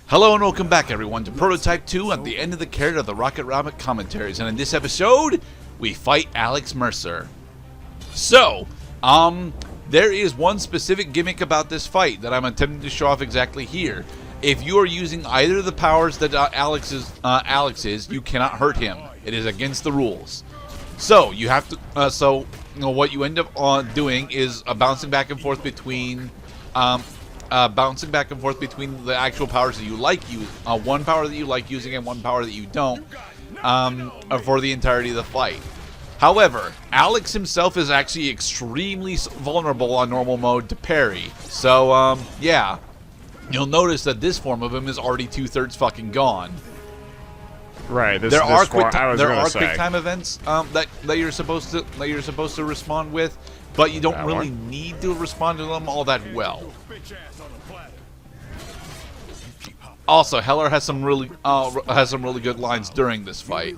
Hello and welcome back everyone to Prototype 2 at the end of the carrot of the Rocket Rabbit Commentaries, and in this episode, we fight Alex Mercer. So, there is one specific gimmick about this fight that I'm attempting to show off exactly here. If you are using either of the powers that Alex is, you cannot hurt him. It is against the rules. So, you have to, what you end up doing is bouncing back and forth between, the actual powers that you like one power that you like using and one power that you don't, for the entirety of the fight. However, Alex himself is actually extremely vulnerable on normal mode to parry. So, yeah, you'll notice that this form of him is already 2/3 fucking gone. Right. There are quick time events that you're supposed to respond with, but you don't really need to respond to them all that well. Also, Heller has some really good lines during this fight.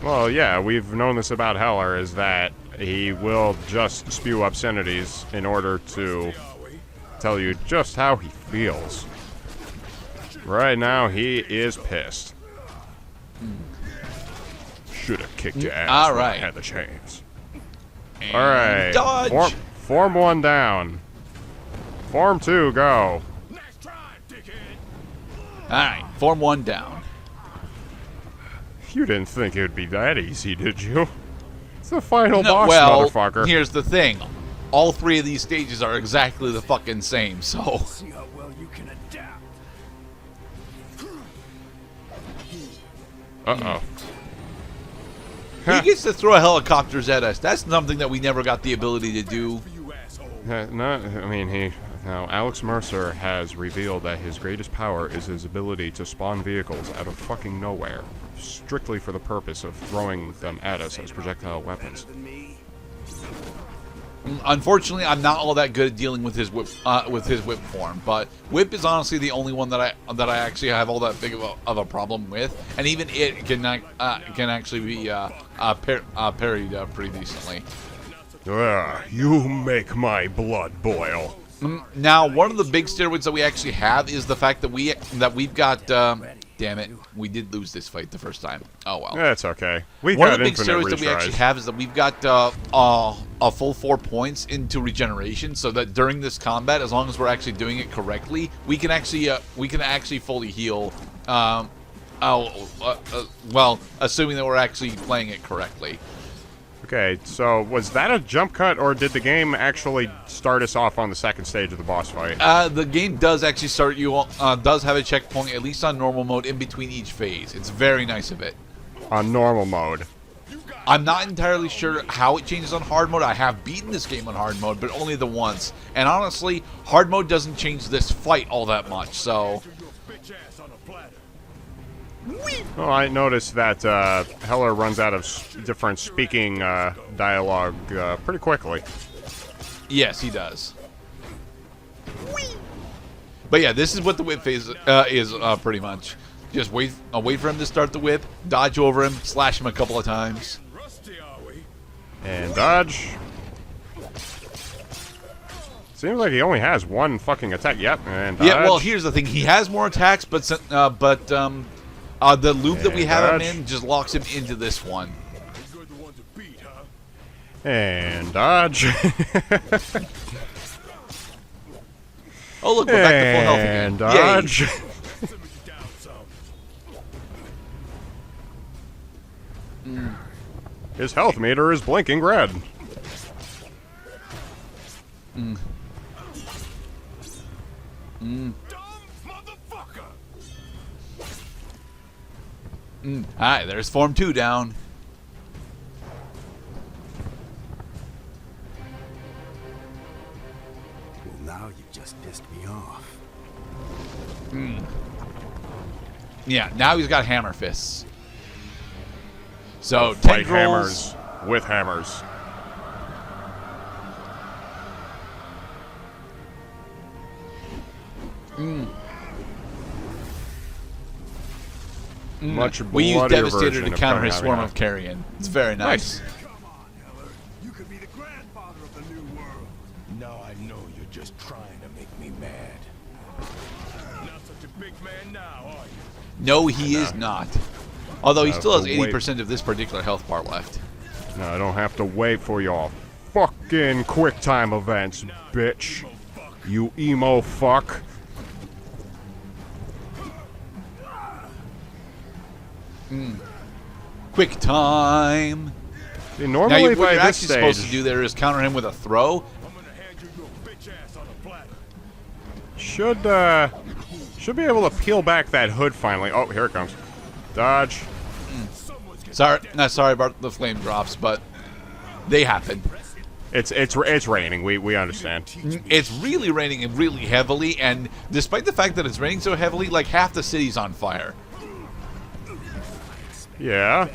Well, yeah, we've known this about Heller, is that he will just spew obscenities in order to tell you just how he feels. Right now, he is pissed. Should have kicked your ass when I had the chance. Alright. Dodge! Form 1 down. Form 2, go. Alright, Form 1 down. You didn't think it would be that easy, did you? It's the final boss, motherfucker. Here's the thing. All three of these stages are exactly the fucking same, so... See how well you can adapt. Uh-oh. He gets to throw helicopters at us. That's something that we never got the ability to do. Now, Alex Mercer has revealed that his greatest power is his ability to spawn vehicles out of fucking nowhere, strictly for the purpose of throwing them at us as projectile weapons. Unfortunately, I'm not all that good at dealing with his whip form, but whip is honestly the only one that I actually have all that big of a problem with, and even it can actually be parried pretty decently. You make my blood boil. Now, one of the big steroids that we actually have is the fact that we've got. Damn it, we did lose this fight the first time. Oh well. That's okay. One of the big steroids that we actually have is that we've got a full 4 points into regeneration, so that during this combat, as long as we're actually doing it correctly, we can actually fully heal. Well, assuming that we're actually playing it correctly. Okay, so was that a jump cut, or did the game actually start us off on the second stage of the boss fight? The game does actually start you does have a checkpoint, at least on normal mode, in between each phase. It's very nice of it. On normal mode. I'm not entirely sure how it changes on hard mode. I have beaten this game on hard mode, but only the once. And honestly, hard mode doesn't change this fight all that much, so... Well, I noticed that Heller runs out of different speaking dialogue pretty quickly. Yes, he does. But yeah, this is what the whip phase is pretty much. Just wait for him to start the whip, dodge over him, slash him a couple of times. And dodge. Seems like he only has one fucking attack. Yep, and dodge. Yeah, well, here's the thing. He has more attacks, but the loop that we have him in just locks him into this one. And dodge. Oh, look, we're back to full health again. And dodge. His health meter is blinking red. Alright, there's Form 2 down. Well, now you've just pissed me off. Yeah, now he's got hammer fists. So, fight hammers with hammers. Much we use Devastator version to of counter his Carrion. Swarm of Carrion. It's very nice. Come on, Heller. You could be the grandfather of the new world. Now I know you're just trying to make me mad. man now, are you? No, he is not. Although he still has wait. 80% of this particular health bar left. No, I don't have to wait for your fucking quick time events, bitch. You emo fuck. Quick time. See, Now, normally what by you're this actually supposed to stage, do there is counter him with a throw. I'm gonna hand you your bitch ass on a platter. should be able to peel back that hood finally. Oh, here it comes. Dodge. Sorry about the flame drops, but they happen. It's raining. We understand. It's really raining and really heavily, and despite the fact that it's raining so heavily, like half the city's on fire. Yeah.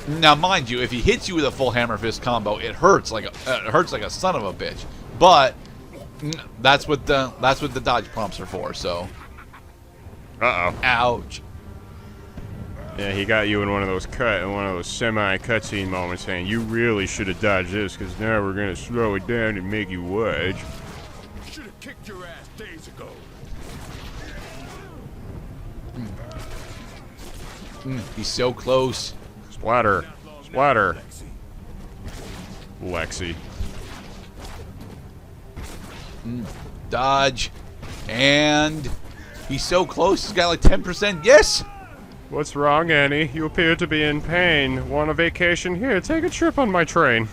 Now, mind you, if he hits you with a full hammer fist combo, it hurts like a son of a bitch. But that's what the dodge prompts are for. So, Uh-oh. ouch. Yeah, he got you in one of those semi-cutscene moments saying, you really should have dodged this, because now we're going to slow it down and make you watch. Should have kicked your ass days ago. He's so close. Splatter. Splatter. Lexi. Dodge, and he's so close. He's got like 10%. Yes. What's wrong, Annie? You appear to be in pain. Want a vacation? Here, take a trip on my train.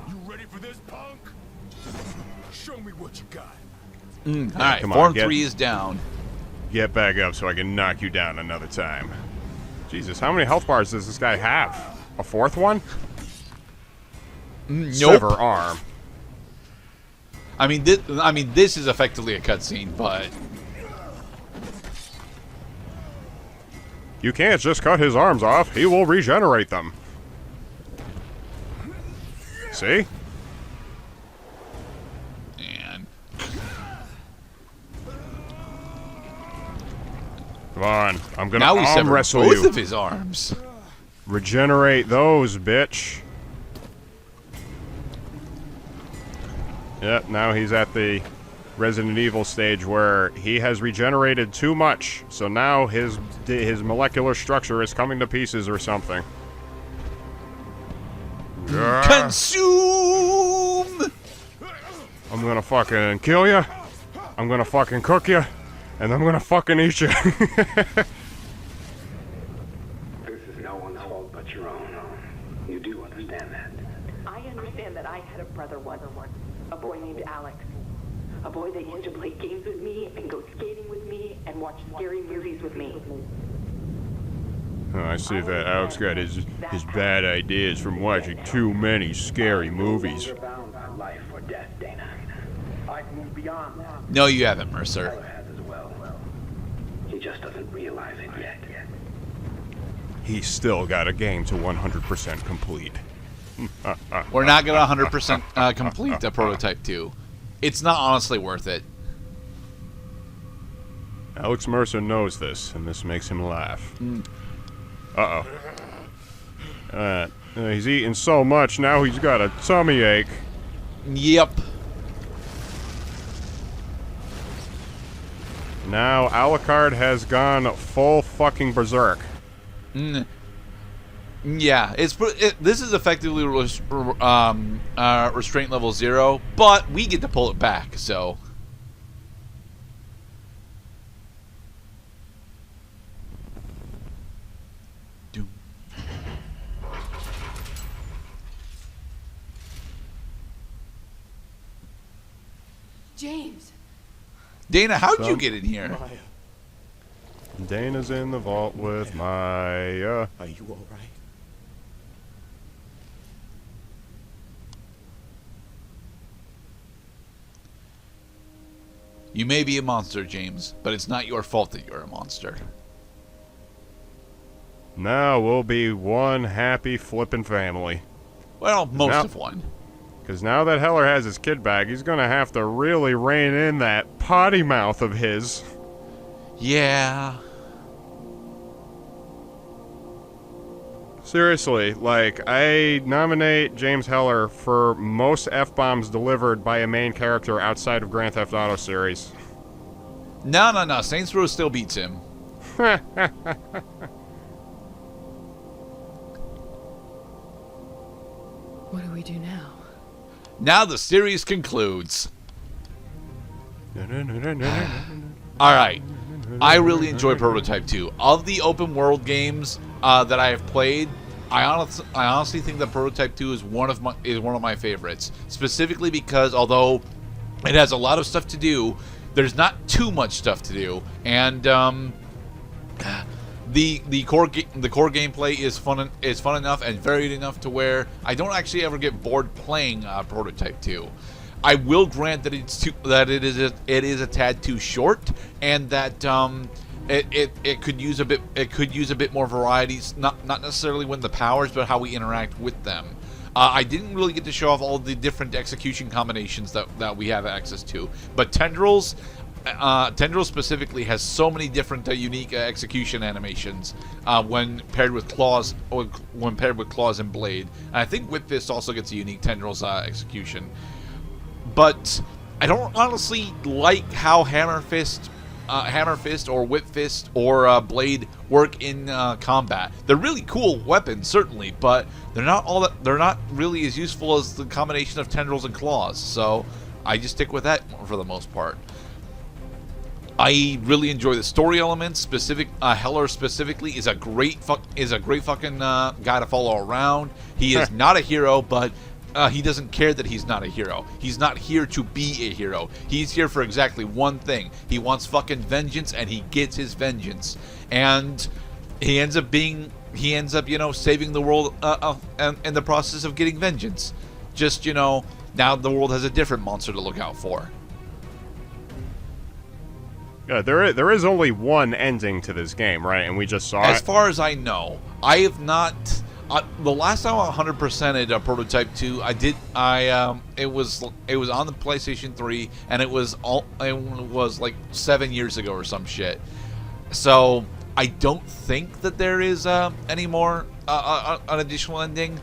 You ready for this, punk? Show me what you got. All right, come on, Form get- 3 is down. Get back up so I can knock you down another time. Jesus, how many health bars does this guy have? A fourth one? Nope. Sever arm. I mean, this is effectively a cutscene, but You can't just cut his arms off. He will regenerate them. See? and Come on. I'm gonna now we arm severed wrestle both you. of his arms. Regenerate those, bitch. Yep, now he's at the Resident Evil stage where he has regenerated too much. So now his molecular structure is coming to pieces or something. Yeah. Consume. I'm gonna fucking kill you. I'm gonna fucking cook you. And I'm gonna fucking eat you. This is no one's fault but your own. You do understand that. I understand that I had a brother once, a boy named Alex. A boy that used to play games with me and go skating with me and watch scary movies with me. Oh, I see that Alex got his bad ideas from watching too many scary movies. You're bound by life or death, Dana. I've moved beyond that. No, you haven't, Mercer. Tyler has as well. He just doesn't realize it yet. He's still got a game to 100% complete. We're not gonna 100% complete the prototype 2. It's not honestly worth it. Alex Mercer knows this, and this makes him laugh. Uh-oh. He's eating so much, now he's got a tummy ache. Yep. Now Alucard has gone full fucking berserk. Yeah, this is effectively restraint level 0, but we get to pull it back, so. Doom. James. Dana, how'd you So? get in here? Dana's in the vault with Maya. Are you all right? You may be a monster, James, but it's not your fault that you're a monster. Now we'll be one happy flippin' family. Well, most Now- of one. Because now that Heller has his kid back, he's gonna have to really rein in that potty mouth of his. Yeah. Seriously, like, I nominate James Heller for most F-bombs delivered by a main character outside of Grand Theft Auto series. No. Saints Row still beats him. What do we do now? Now the series concludes. All right. I really enjoy Prototype 2. Of the open world games that I have played, I honestly think that Prototype 2 is one of my favorites. Specifically because although it has a lot of stuff to do, there's not too much stuff to do, and the core gameplay is fun enough and varied enough to where I don't actually ever get bored playing Prototype 2. I will grant that it is a tad too short, and that it could use a bit more varieties, not necessarily with the powers, but how we interact with them. I didn't really get to show off all the different execution combinations that we have access to, but Tendrils specifically has so many different unique execution animations when paired with claws and blade. And I think Whip Fist also gets a unique Tendrils execution. But I don't honestly like how Hammer Fist or Whip Fist or Blade work in combat. They're really cool weapons, certainly, but they're not really as useful as the combination of Tendrils and Claws. So I just stick with that for the most part. I really enjoy the story elements. Heller specifically is a great fucking guy to follow around. He is not a hero, but he doesn't care that he's not a hero. He's not here to be a hero. He's here for exactly one thing. He wants fucking vengeance, and he gets his vengeance. And he ends up, saving the world in the process of getting vengeance. Just, now the world has a different monster to look out for. There is only one ending to this game, right? And we just saw it. As far as I know, I have not. The last time I 100%ed Prototype 2, it was on the PlayStation 3, and it was like 7 years ago or some shit. So I don't think that there is any more an additional ending.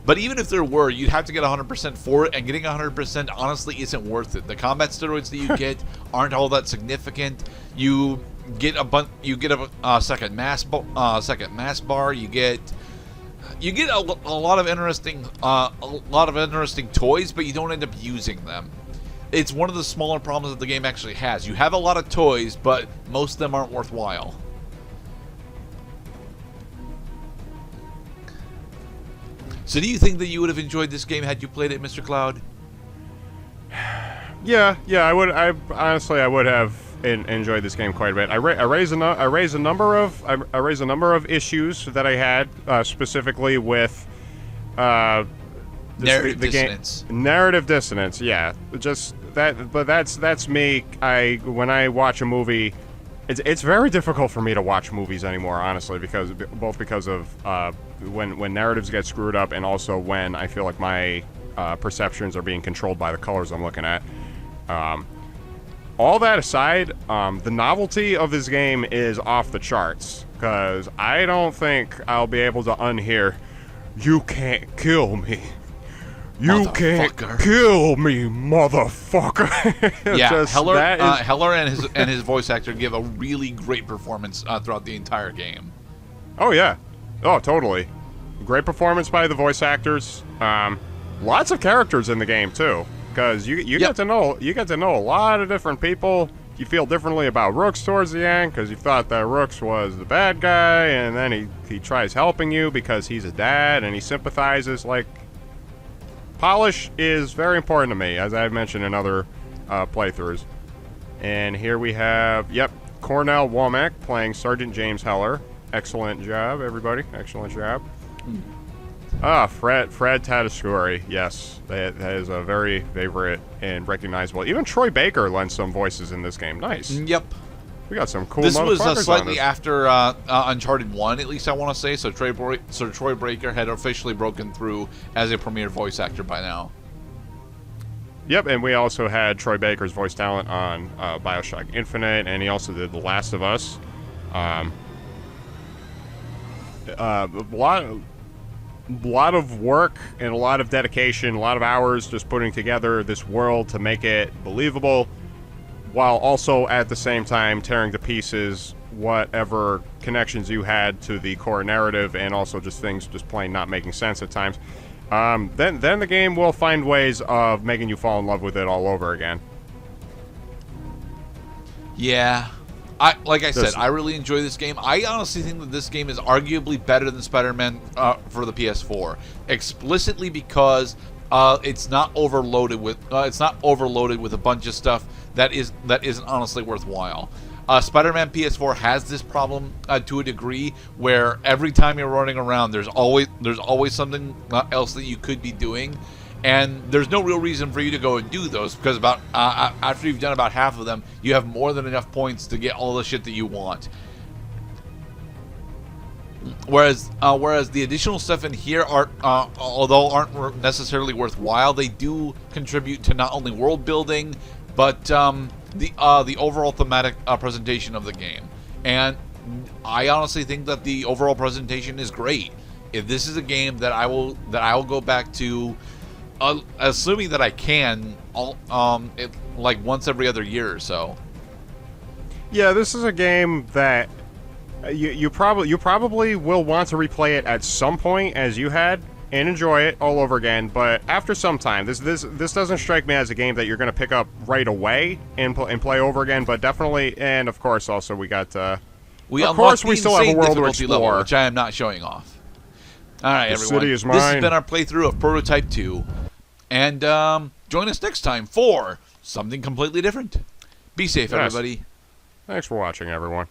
But even if there were, you'd have to get 100% for it, and getting 100% honestly isn't worth it. The combat steroids that you get aren't all that significant. You get a second mass bar. You get a lot of interesting toys, but you don't end up using them. It's one of the smaller problems that the game actually has. You have a lot of toys, but most of them aren't worthwhile. So do you think that you would have enjoyed this game had you played it, Mr. Cloud? Yeah, I would. I would have enjoyed this game quite a bit. I raise a number of issues that I had specifically with narrative dissonance. Narrative dissonance, yeah. Just that, but that's me. When I watch a movie, it's very difficult for me to watch movies anymore, honestly, because of when narratives get screwed up, and also when I feel like my perceptions are being controlled by the colors I'm looking at. All that aside, the novelty of this game is off the charts, because I don't think I'll be able to unhear, "You can't kill me. You can't kill me, motherfucker." Yeah, Heller and his voice actor give a really great performance throughout the entire game. Oh yeah, oh totally, great performance by the voice actors. Lots of characters in the game too, because you get to know a lot of different people. You feel differently about Rooks towards the end, because you thought that Rooks was the bad guy, and then he tries helping you because he's a dad and he sympathizes. Like, polish is very important to me, as I've mentioned in other playthroughs. And here we have, Cornell Womack playing Sergeant James Heller. Excellent job, everybody. Excellent job. Fred Tatasciore. Yes, that is a very favorite and recognizable. Even Troy Baker lends some voices in this game. Nice. Yep. We got some cool. This was motherfuckers slightly after Uncharted 1, at least I want to say. So Troy Baker had officially broken through as a premier voice actor by now. Yep, and we also had Troy Baker's voice talent on BioShock Infinite, and he also did The Last of Us. A lot of work and a lot of dedication, a lot of hours just putting together this world to make it believable. while also at the same time tearing to pieces whatever connections you had to the core narrative, and also just things just plain not making sense at times. Then the game will find ways of making you fall in love with it all over again. Yeah. Like I said, I really enjoy this game. I honestly think that this game is arguably better than Spider-Man for the PS4, explicitly because it's not overloaded with a bunch of stuff that isn't honestly worthwhile. Spider-Man PS4 has this problem to a degree where every time you're running around, there's always something else that you could be doing. And there's no real reason for you to go and do those, because about after you've done about half of them, you have more than enough points to get all the shit that you want. Whereas the additional stuff in here although aren't necessarily worthwhile, they do contribute to not only world building, but the overall thematic presentation of the game. And I honestly think that the overall presentation is great. If this is a game that I will go back to. Assuming that I can, like once every other year or so. Yeah, this is a game that you probably will want to replay it at some point, as you had, and enjoy it all over again. But after some time, this doesn't strike me as a game that you're going to pick up right away and play over again. But definitely, and of course, also we got of course we still have a world to explore, level, which I am not showing off. All right, everyone. City is this has mine. been our playthrough of Prototype 2. And join us next time for something completely different. Be safe, everybody. Thanks for watching, everyone.